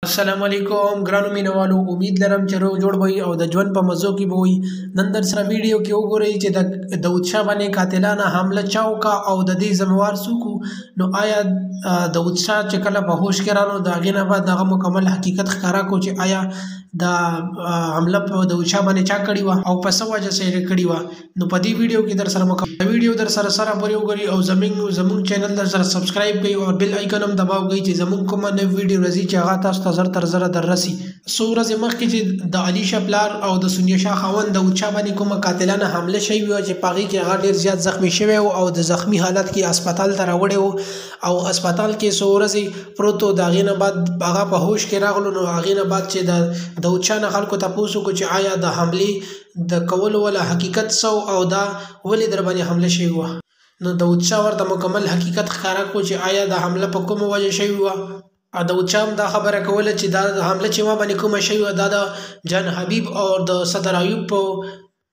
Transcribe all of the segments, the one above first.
السلام علیکم ګرانو مینوالو، امید لرم چې روغ جوړ وئ او د ژوند په مزو کې به وئ. نن در سره ویډیو کې وګورئ چې د داود شاه باندې قاتلانه حمله چا وکړه او د دې ذمہوار څوک وو. نو آیا داود شاه چې کله په هوش کې رانو د هغې نه بعد دغه مکمل حقیقت ښکاره کړو چې آیا دا حمله په داود شاه باندې چا کړې وه او په څه وجه سره یې کړې وه. نو په دې ویډیو کې در سره مکمل ویډیو در سره پورې وګورئ او زموږ چینل در سره سبسکرایب کړئ او بیل آیکن هم دباو کړئ چې زموږ کومه نوې ویډیو راځي چې هغه تاسو ته زر تر زره در رسي. څو ورځې مخکې چې د علي شاه پلار او د سونیا شاه خاوند داود شاه باندې کومه قاتلانه حمله شوې وه چې په هغې کې هغه ډېر زیات زخمي شوی و او د زخمي حالت کې هسپتال ته راوړی و او هسپتال کې څو ورځې پروت و. د هغې نه بعد هغه په هوش کې راغلو. نو هغې نه بعد چې د داود شاه نه خلکو تپوس وکړو چې آیا د حملې د کولو ولا حقیقت څه او دا ولې در باندې حمله شوې وه. نو داود شاه ورته مکمل حقیقت ښکاره کړو چې آیا د حمله په کومه وجه شوې وه. داود شاه هم دا خبره کوله چې دا حمله چې ما باندې کومه شوې وه دا د جان حبیب او د صدر ایوب په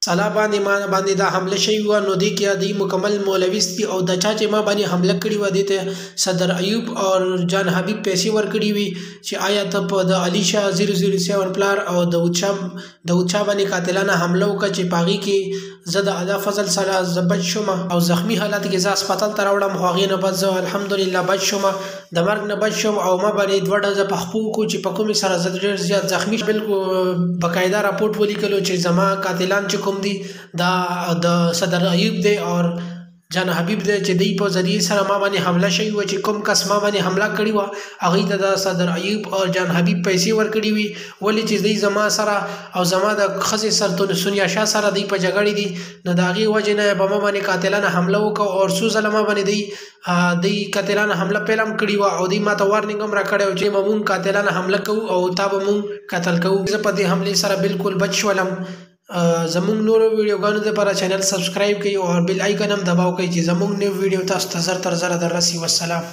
صلاح باندې دا حمله شوې وه. نو دې کې دوی مکمل مولویس دي او د چا چې ما باندې حمله کړې وه دې ته صدر ایوب او جان حبیب پیسې ورکړي وي چې آیا ته په د علي شاه 007 پلار او داود شاه باندې قاتلانه حمله وکړه چې په هغې کې زه د الله فضل سره زه بچ شوم او زخمی حالت کې زه هسپتال ته راوړم. خو هغې نه بعد زه الحمدلله بچ شوم، د مرګ نه بچ شوم او ما باندې 2 ډزه په خپو وکړو چې په کومې سره زه ډېر زیات زخمي بالکل باقاعده راپورټ ولیکلو چې زما قاتلان چې کوم دي دا د صدر ایوب دی او جان حبیب دی چې دوی په ذریعې سره ما باندې حمله شوې وه چې کوم کس ما باندې حمله کړې وه هغوی ته د صدر ایوب او جان حبیب پیسې ورکړي وي. ولې چې دوی زما سره او زما د ښځې سرطون سونیا شاه سره دوی په جګړې دي. نو د هغې وجې نه په ما باندې قاتلانه حمله وکړه او څو ځله ما باندې دوی قاتلانه حمله پیل هم کړې وه او دوی ما ته وارنینګ هم راکړی و چې به مونږ قاتلانه حمله کوو او تا به مونږ قتل کوو. زه په دې حملې سره بالکل بچ شولم. زموږ نورو ویډیوګانو لپاره چینل سبسکرایب کړئ او بیل آیکن هم دباو کړئ چې زموږ نوې ویډیو تاسو ته زر تر زره در رسي. والسلام.